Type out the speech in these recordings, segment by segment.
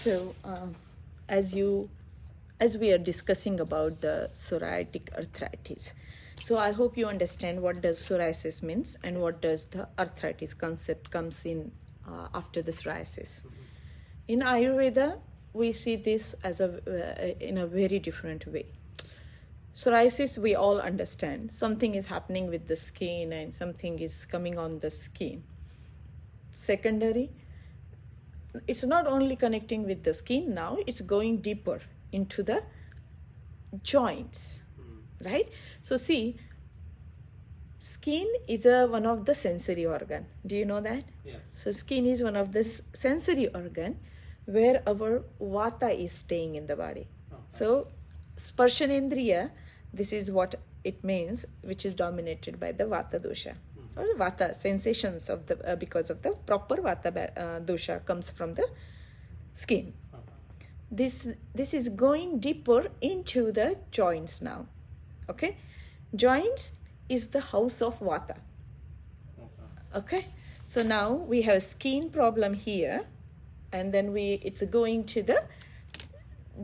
So, as we are discussing about the psoriatic arthritis, so I hope you understand what does psoriasis means and what does the arthritis concept comes in after the psoriasis. In Ayurveda, we see this as in a very different way. Psoriasis, we all understand. Something is happening with the skin and something is coming on the skin. Secondary, it's not only connecting with the skin now, it's going deeper into the joints, right? So see, skin is one of the sensory organ. Do you know that? Yeah. So skin is one of the sensory organ where our vata is staying in the body. Okay. So sparshanendriya, this is what it means, which is dominated by the vata dosha. Or vata sensations of the because of the proper vata dosha comes from the skin. Okay. This is going deeper into the joints now. Okay, joints is the house of vata. Okay, so now we have a skin problem here, and then it's going to the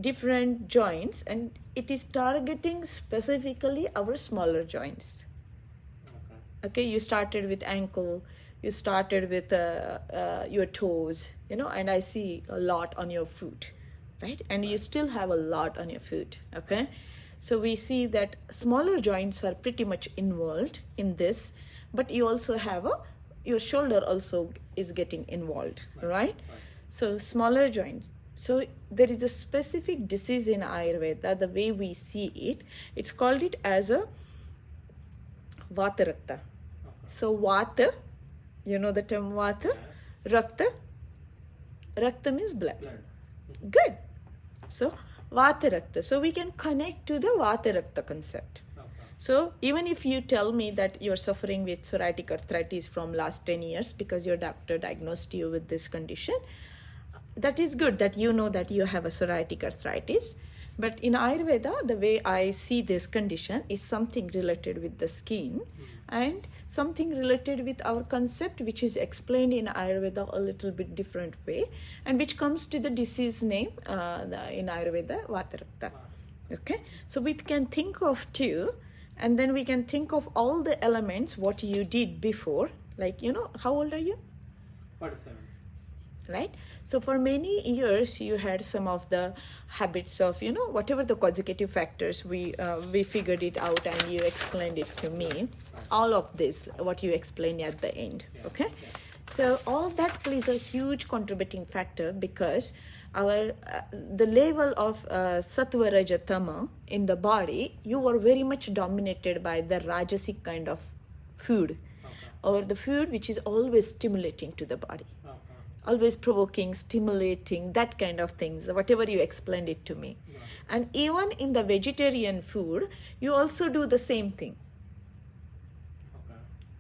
different joints, and it is targeting specifically our smaller joints. Okay, you started with ankle, you started with your toes, and I see a lot on your foot, right? And you still have a lot on your foot, okay? So we see that smaller joints are pretty much involved in this, but you also have your shoulder also is getting involved, right? So smaller joints. So there is a specific disease in Ayurveda, the way we see it, it's called it as a Vata Rakta. So Vata, you know the term Vata, Rakta, Rakta means blood. Good. So Vata Rakta. So we can connect to the Vata Rakta concept. So even if you tell me that you're suffering with psoriatic arthritis from last 10 years because your doctor diagnosed you with this condition, that is good that you know that you have a psoriatic arthritis. But in Ayurveda, the way I see this condition is something related with the skin and something related with our concept, which is explained in Ayurveda a little bit different way, and which comes to the disease name in Ayurveda, Vata Rakta. Okay, so we can think of two, and then we can think of all the elements what you did before. Like, how old are you? 47. Right? So for many years you had some of the habits of whatever the causative factors, we figured it out and you explained it to me, all of this what you explained at the end. Okay, so all that plays a huge contributing factor because our the level of sattva raja tama in the body, you were very much dominated by the rajasic kind of food, or the food which is always stimulating to the body, always provoking, stimulating, that kind of things, whatever you explained it to me. And even in the vegetarian food, you also do the same thing.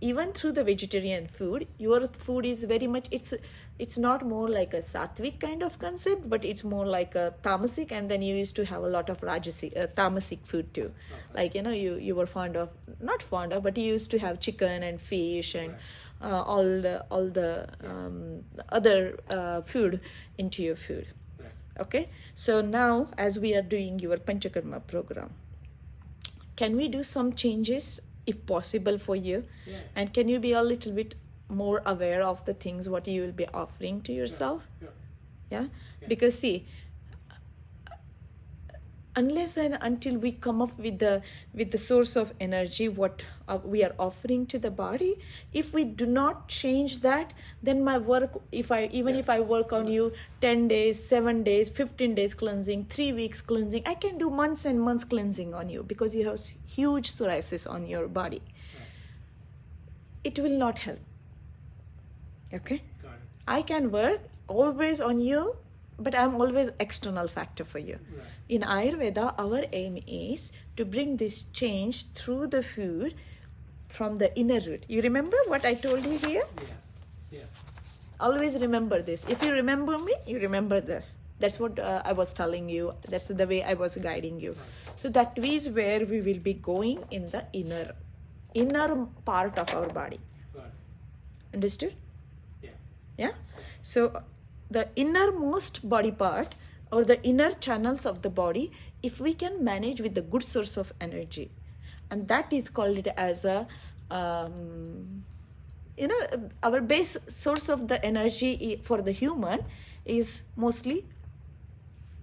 Even through the vegetarian food, your food is very much, it's not more like a sattvic kind of concept, but it's more like a tamasic, and then you used to have a lot of rajasic, tamasic food too. Like, you were not fond of, but you used to have chicken and fish and all the other food into your food. Okay, so now as we are doing your Panchakarma program, can we do some changes if possible for you? Yeah. And can you be a little bit more aware of the things what you will be offering to yourself? Sure. Yeah? Because see, unless and until we come up with the source of energy what we are offering to the body, if we do not change that, then my work, if I work on you 10 days, 7 days, 15 days cleansing, 3 weeks cleansing, I can do months and months cleansing on you because you have huge psoriasis on your body. It will not help. Okay, I can work always on you, but I'm always external factor for you. Right. In Ayurveda, our aim is to bring this change through the food from the inner root. You remember what I told you here? Yeah. Always remember this. If you remember me, you remember this. That's what I was telling you. That's the way I was guiding you. So that is where we will be going in the inner part of our body. Right. Understood? Yeah. Yeah? So the innermost body part or the inner channels of the body, if we can manage with the good source of energy, and that is called it as a our base source of the energy for the human is mostly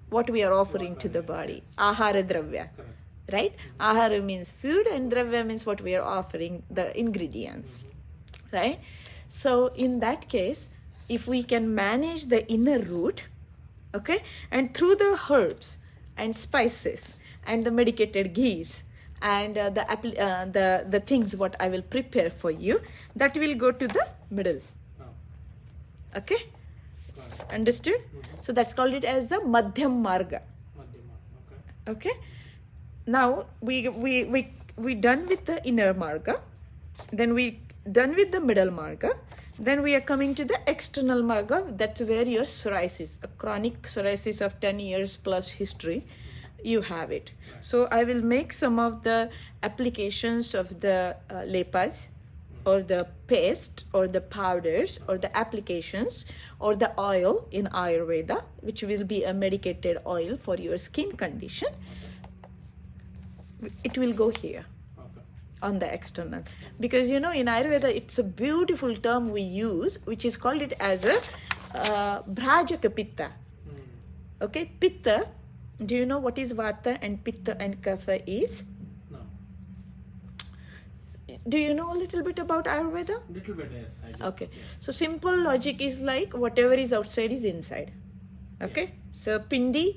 what we are offering to the body, ahara dravya. Correct. Right? Ahara means food and dravya means what we are offering, the ingredients. Right? So in that case, if we can manage the inner root, okay, and through the herbs and spices and the medicated ghees and the things what I will prepare for you, that will go to the middle. Oh. Okay? Got it. Understood? So that's called it as the Madhyam Marga. Madhyama. Okay. Okay, now we done with the inner marga, then we done with the middle marga, then we are coming to the external marga. That's where your psoriasis, a chronic psoriasis of 10 years plus history, you have it. So I will make some of the applications of the lepas or the paste or the powders or the applications or the oil in Ayurveda, which will be a medicated oil for your skin condition. It will go here Okay. on the external, because in Ayurveda it's a beautiful term we use, which is called it as a bhrajaka pitta. Okay, pitta, do you know what is vata and pitta and kapha is? No. Do you know a little bit about Ayurveda? Little bit, yes. I do. Okay, Yes. so simple logic is like whatever is outside is inside. Okay, so Pinda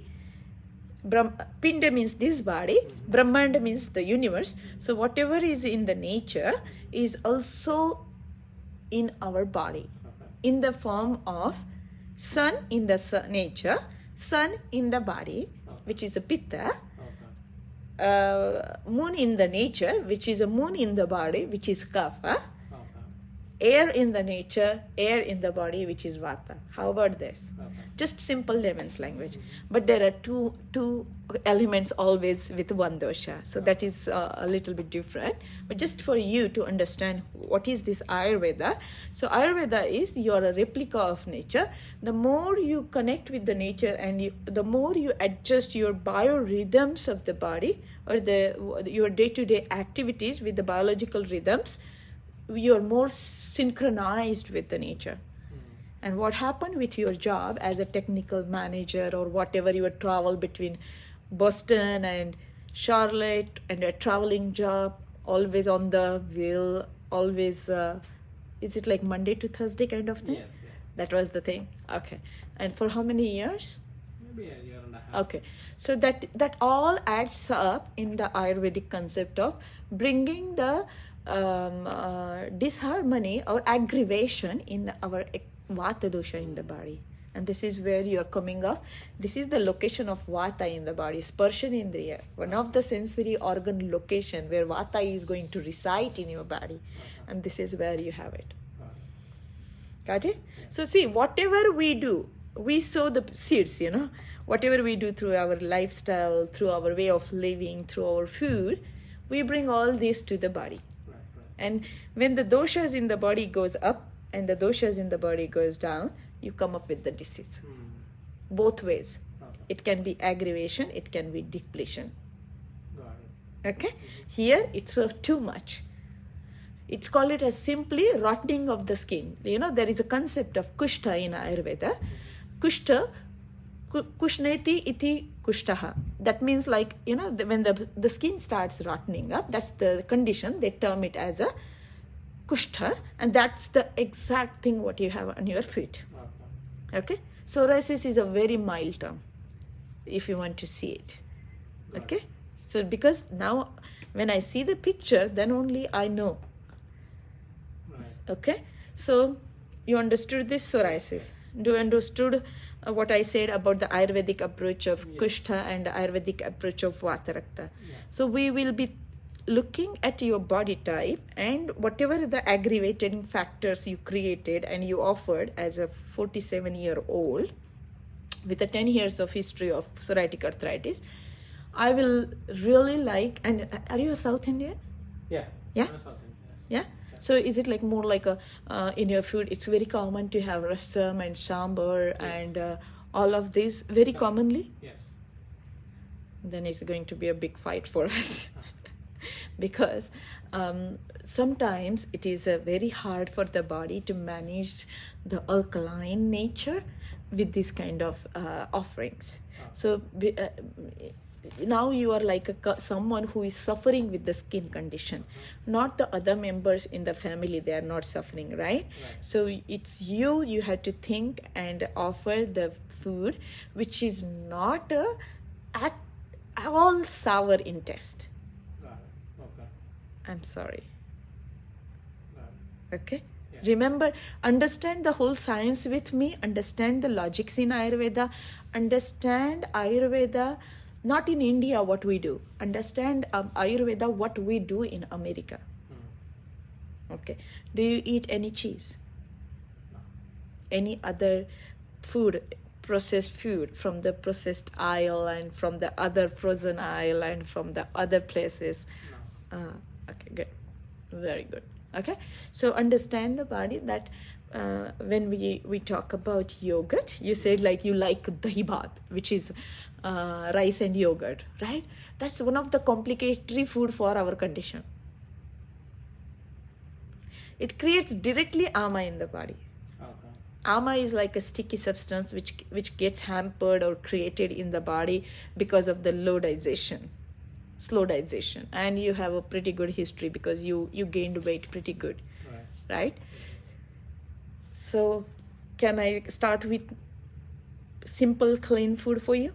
means this body, Brahmanda means the universe. So whatever is in the nature is also in our body, Okay. in the form of sun in the nature, sun in the body, which is a pitta, Okay. moon in the nature, which is a moon in the body, which is kapha, Okay. air in the nature, air in the body, which is vata. How about this? Okay. Just simple layman's language. But there are two elements always with one dosha. So that is a little bit different. But just for you to understand what is this Ayurveda. So Ayurveda is you're a replica of nature. The more you connect with the nature and the more you adjust your biorhythms of the body or your day-to-day activities with the biological rhythms, you're more synchronized with the nature. And what happened with your job as a technical manager or whatever, your travel between Boston and Charlotte and a traveling job, always on the wheel, always, is it like Monday to Thursday kind of thing? Yes, yes. That was the thing. Okay. And for how many years? Maybe a year and a half. Okay, so that all adds up in the Ayurvedic concept of bringing the disharmony or aggravation in our vata dosha in the body. And this is where you are coming up. This is the location of vata in the body, sparshanendriya, one of the sensory organ location where vata is going to reside in your body. And this is where you have it. Got it? So see, whatever we do, we sow the seeds, whatever we do through our lifestyle, through our way of living, through our food, we bring all this to the body. Right, right. And when the doshas in the body goes up and the doshas in the body goes down, you come up with the disease. Both ways. Okay. It can be aggravation, it can be depletion. Got it. Okay? Here it's too much. It's called it as simply rotting of the skin. There is a concept of kushta in Ayurveda. Kushta, kushneti iti kushtaha. That means like, when the skin starts rotting up, that's the condition. They term it as a kushta, and that's the exact thing what you have on your feet. Okay. Okay? Psoriasis is a very mild term, if you want to see it. Okay? So because now when I see the picture, then only I know. Right. Okay? So you understood this psoriasis. Do you understood what I said about the Ayurvedic approach of kushta and the Ayurvedic approach of vatarakta? Yeah. So we will be looking at your body type and whatever the aggravating factors you created and you offered as a 47-year-old with a 10 years of history of psoriatic arthritis. I will really like, and are you a South Indian? Yeah. Yeah? I'm a South Indian, Yeah? yes. So is it like more like a in your food? It's very common to have rasam and sambar and all of these very commonly. Yes. Then it's going to be a big fight for us because sometimes it is very hard for the body to manage the alkaline nature with this kind of offerings. So now you are like someone who is suffering with the skin condition, not the other members in the family. They are not suffering, right? So it's you have to think and offer the food which is not at all sour in taste. Got it. Okay. I'm sorry. Got it. Okay. Yeah. Remember, understand the whole science with me, understand the logics in Ayurveda, understand Ayurveda not in India what we do, understand Ayurveda what we do in America. Okay. Do you eat any cheese? No. Any other food, processed food from the processed aisle and from the other frozen aisle and from the other places? No. Okay, good. Very good. Okay, so understand the body that when we talk about yogurt, you said like you like dahi bhat, which is rice and yogurt, right? That's one of the complicatory food for our condition. It creates directly ama in the body. Okay. Ama is like a sticky substance which gets hampered or created in the body because of the slow digestion, and you have a pretty good history because you gained weight pretty good, right? So can I start with simple clean food for you?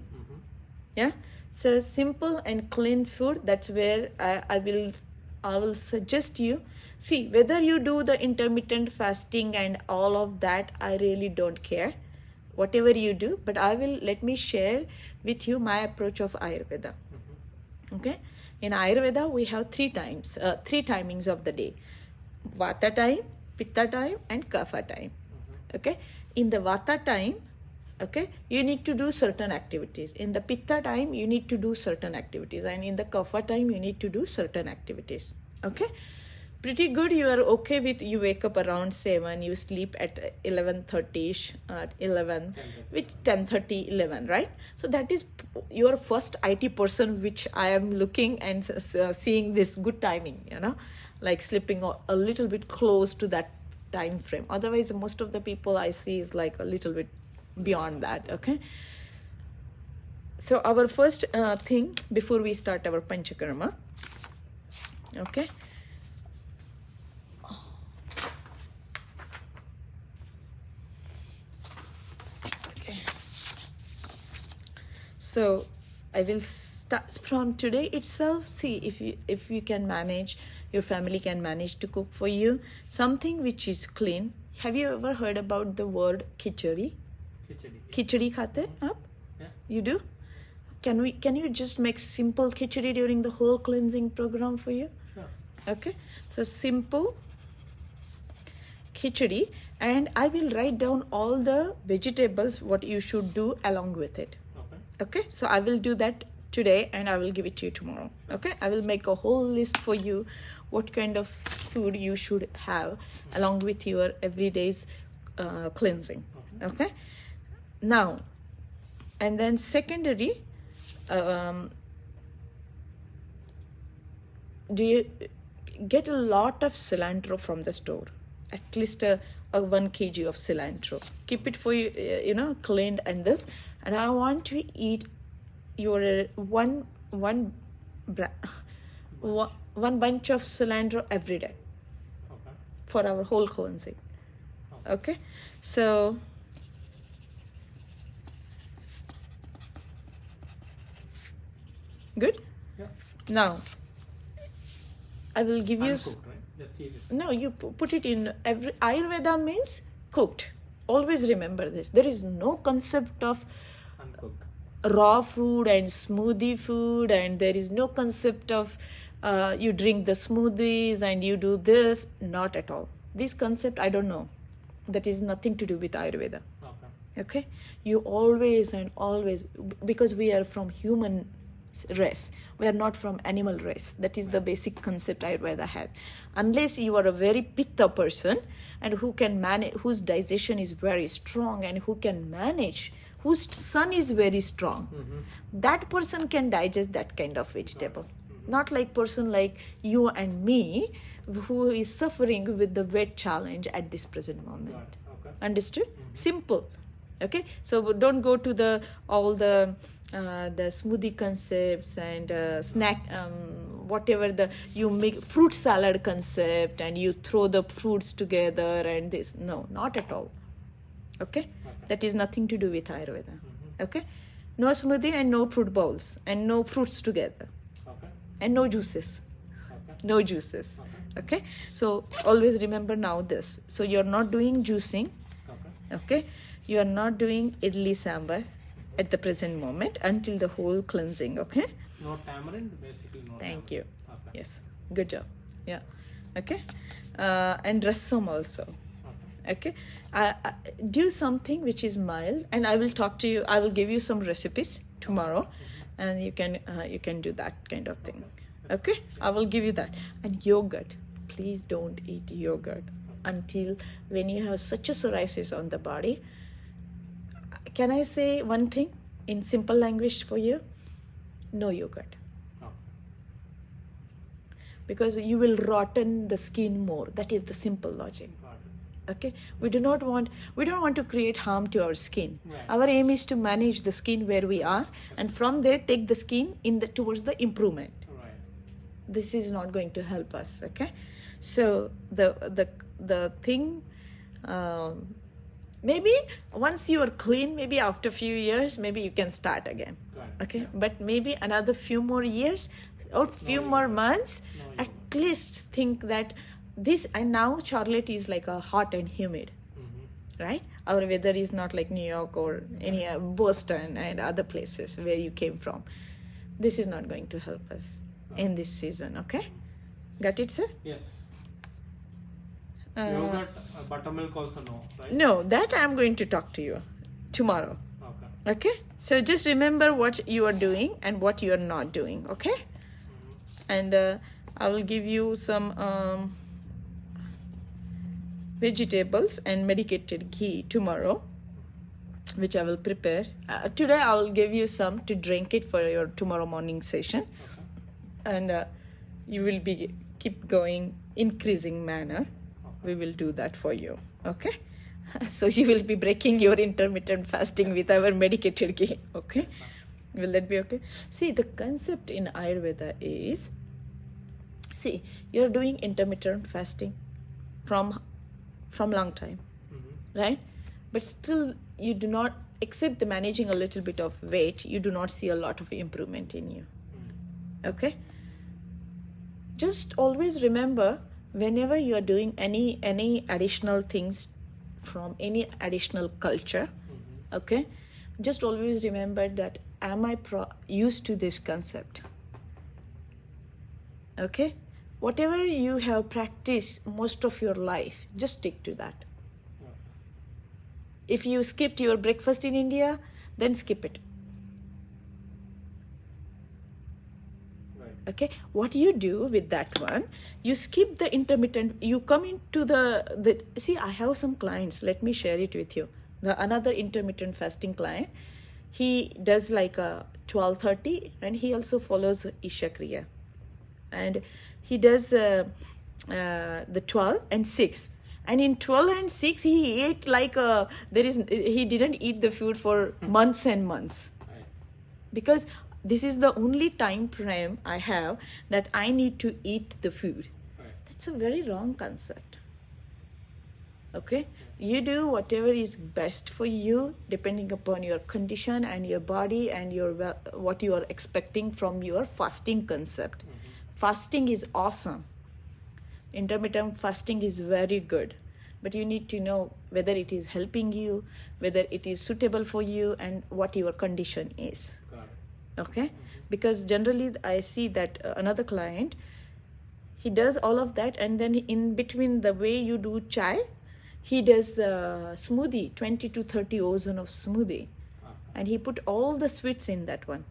Yeah, so simple and clean food, that's where I will suggest you. See, whether you do the intermittent fasting and all of that, I really don't care, whatever you do, but let me share with you my approach of Ayurveda. Okay, in Ayurveda we have three timings of the day: Vata time, Pitta time, and Kapha time. Okay, in the Vata time, okay, you need to do certain activities. In the Pitta time, you need to do certain activities, and in the Kapha time, you need to do certain activities. Okay, pretty good. You are okay with, you wake up around 7, you sleep at 11:30ish, at 11, with 10:30, 11, right? So that is your first IT person, which I am looking and seeing this good timing, like sleeping a little bit close to that time frame. Otherwise, most of the people I see is like a little bit beyond that. Okay, so our first thing before we start our panchakarma, okay, so I will start from today itself. See if you can manage, your family can manage to cook for you something which is clean. Have you ever heard about the word khichdi? Khichdi khate aap? Yeah. You do? Can you just make simple khichdi during the whole cleansing program for you? Sure. Okay, so simple khichdi, and I will write down all the vegetables what you should do along with it. Okay, so I will do that today and I will give it to you tomorrow. Okay, I will make a whole list for you what kind of food you should have along with your everyday's cleansing. Okay, now, and then secondary, do you get a lot of cilantro from the store? At least a 1 kg of cilantro. Keep it for you, cleaned and this. And I want to eat your one bunch of cilantro every day for our whole cleansing. Okay, so good. Yeah. Now I will give you. Uncooked, right? Just eat it. No, you put it in every. Ayurveda means cooked. Always remember this. There is no concept of Uncooked. raw food and smoothie food, and there is no concept of you drink the smoothies and you do this. Not at all. This concept, I don't know. That is nothing to do with Ayurveda. Okay. Okay, you always and always, because we are from human race. We are not from animal race. That is the basic concept Ayurveda has. Unless you are a very pitta person and who can manage, whose digestion is very strong and who can manage, whose sun is very strong, that person can digest that kind of vegetable. Not like person like you and me who is suffering with the weight challenge at this present moment. Right. Okay. Understood? Simple. Okay, so don't go to the all the smoothie concepts and snack whatever the you make fruit salad concept and you throw the fruits together and this. No, not at all. Okay, that is nothing to do with Ayurveda. Okay, no smoothie and no fruit bowls and no fruits together. Okay. And no juices. Okay. No juices. Okay, so always remember now this. So you're not doing juicing. Okay, you are not doing idli sambar at the present moment until the whole cleansing. Okay, No tamarind, basically no. thank you. Okay. Yes, good job. Yeah, okay, and rasam also. Okay, do something which is mild, and I will talk to you. I will give you some recipes tomorrow, and you can do that kind of thing. Okay, I will give you that. And yogurt, please don't eat yogurt until when you have such a psoriasis on the body. Can I say one thing in simple language for you? No yogurt. Oh. Because you will rotten the skin more. That is the simple logic. Got it. Okay, we don't want to create harm to our skin. Right. Our aim is to manage the skin where we are, and from there take the skin towards the improvement. Right. This is not going to help us. Okay, so the thing, maybe once you are clean, maybe after a few years, maybe you can start again. Right. Okay, Yeah. but maybe another few more years or few more months, No at least think that this. And now Charlotte is like a hot and humid, right? Our weather is not like New York or any Boston and other places where you came from. This is not going to help us in this season. Okay, got it, sir? Yes. Yogurt, buttermilk also no, right? No, that I'm going to talk to you tomorrow. Okay. Okay, so just remember what you are doing and what you are not doing. Okay, and I will give you some vegetables and medicated ghee tomorrow, which I will prepare. Today I will give you some to drink it for your tomorrow morning session, and you will be keep going increasing manner. We will do that for you. Okay, so you will be breaking your intermittent fasting with our medicated ghee. Okay, will that be okay? See, the concept in Ayurveda is, see, you're doing intermittent fasting from long time, right? But still you do not, except the managing a little bit of weight, you do not see a lot of improvement in you. Okay, just always remember, whenever you are doing any additional things from any additional culture, okay, just always remember that am I used to this concept? Okay, whatever you have practiced most of your life, just stick to that. If you skipped your breakfast in India, then skip it. Right. Okay, what you do with that one, you skip the intermittent, you come into the see, I have some clients, let me share it with you. Another intermittent fasting client, he does like a 12:30 and he also follows Isha Kriya, and he does the 12 and 6, and in 12 and 6 he ate like he didn't eat the food for months and months, Right. because this is the only time frame I have that I need to eat the food. Right. That's a very wrong concept. Okay, you do whatever is best for you depending upon your condition and your body and what you are expecting from your fasting concept. Fasting is awesome. Intermittent fasting is very good, but you need to know whether it is helping you, whether it is suitable for you, and what your condition is. Got it. Okay, because generally I see that another client, he does all of that, and then in between the way you do chai, he does the smoothie, 20 to 30 ounces of smoothie, and he put all the sweets in that one.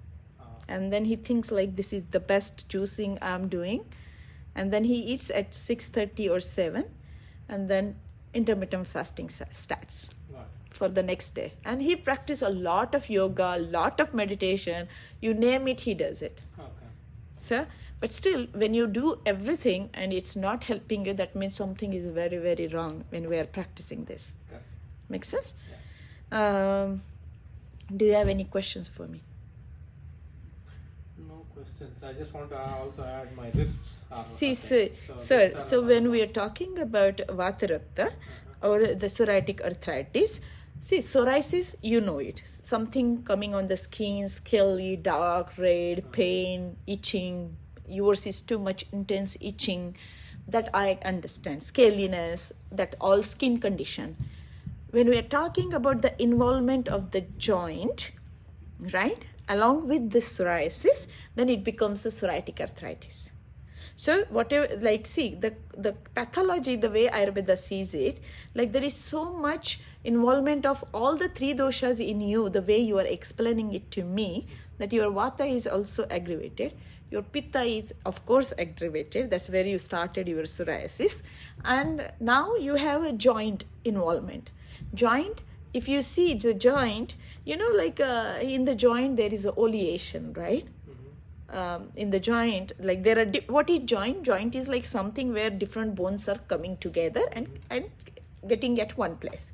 and then he thinks like this is the best juicing I'm doing, and then he eats at 6:30 or 7, and then intermittent fasting starts Right. for the next day. And he practices a lot of yoga, a lot of meditation, you name it, he does it. Okay. So, but still, when you do everything and it's not helping you, that means something is very, very wrong when we are practicing this. Okay. Makes sense? Yeah. Do you have any questions for me? No questions. I just want to also add my wrists. See, okay. sir, these so are when another we are one. talking about Vata or the psoriatic arthritis, see, psoriasis, you know it. Something coming on the skin, scaly, dark, red, pain, itching. Yours is too much intense itching. That I understand. Scaliness, that all skin condition. When we are talking about the involvement of the joint, right, along with the psoriasis, then it becomes a psoriatic arthritis. So whatever, like, see, the pathology, the way Ayurveda sees it, like there is so much involvement of all the 3 doshas in you, the way you are explaining it to me, that your Vata is also aggravated. Your Pitta is, of course, aggravated. That's where you started your psoriasis. And now you have a joint involvement. Joint, if you see the joint, you know, like in the joint there is a oleation, right? In the joint, like there are what is joint? Joint is like something where different bones are coming together and getting at one place,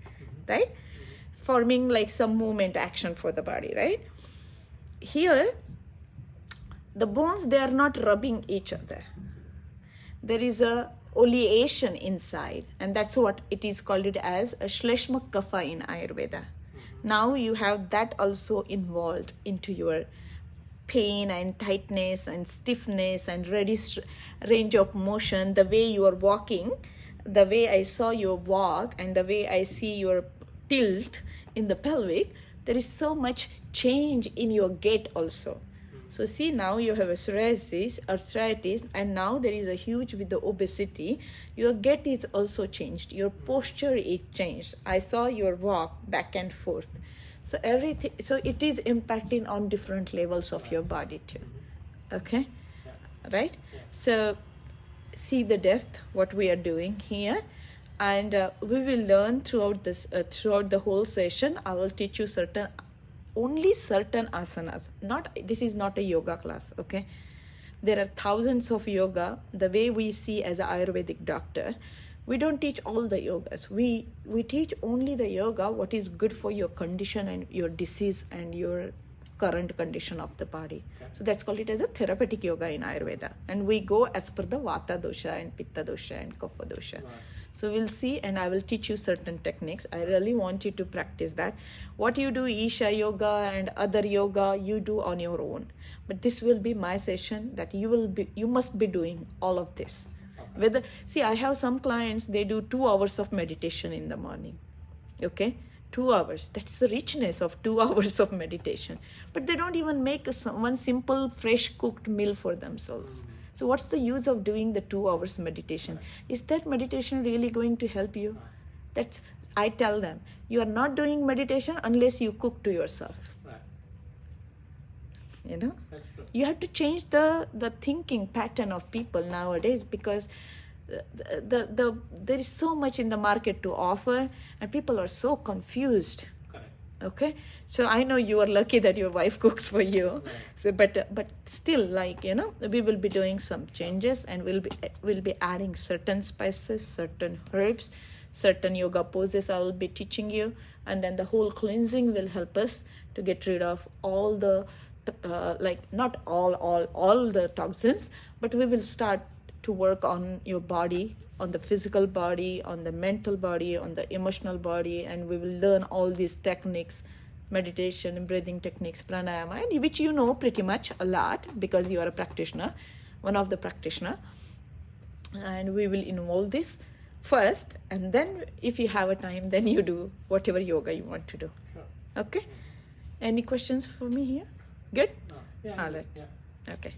right? Forming like some movement action for the body, right? Here, the bones, they are not rubbing each other. There is a oleation inside, and that's what it is called it as a shleshma kapha in Ayurveda. Now you have that also involved into your pain and tightness and stiffness and reduced range of motion, the way you are walking, the way I saw your walk and the way I see your tilt in the pelvic, there is so much change in your gait also. So see, now you have a psoriasis, arthritis, and now there is a huge with the obesity. Your gait is also changed. Your posture is changed. I saw your walk back and forth. So everything, so it is impacting on different levels of your body too. Okay, right? So see the depth what we are doing here, and we will learn throughout this throughout the whole session. I will teach you only certain asanas. This is not a yoga class, okay? There are thousands of yoga. The way we see as an Ayurvedic doctor, we don't teach all the yogas. We teach only the yoga what is good for your condition and your disease and your current condition of the body. So that's called it as a therapeutic yoga in Ayurveda. And we go as per the Vata dosha and Pitta dosha and Kapha dosha. Right. So we'll see, and I will teach you certain techniques. I really want you to practice that. What you do, Isha yoga and other yoga, you do on your own. But this will be my session that you must be doing all of this. See, I have some clients, they do 2 hours of meditation in the morning. Okay? 2 hours. That's the richness of 2 hours of meditation. But they don't even make one simple fresh cooked meal for themselves. So what's the use of doing the 2 hours meditation? Is that meditation really going to help you? I tell them, you are not doing meditation unless you cook to yourself. Right. You know? That's true. You have to change the thinking pattern of people nowadays, because there is so much in the market to offer and people are so confused. Correct. Okay, so I know you are lucky that your wife cooks for you. Right. So but still, like, you know, we will be doing some changes, and we'll be adding certain spices, certain herbs, certain yoga poses I will be teaching you, and then the whole cleansing will help us to get rid of all the not all the toxins, but we will start to work on your body, on the physical body, on the mental body, on the emotional body, and we will learn all these techniques, meditation, breathing techniques, pranayama, which you know pretty much a lot because you are a practitioner, one of the practitioner, and we will involve this first, and then if you have a time, then you do whatever yoga you want to do. Sure. Okay? Any questions for me here? Good? Yeah. All right. Yeah. Okay.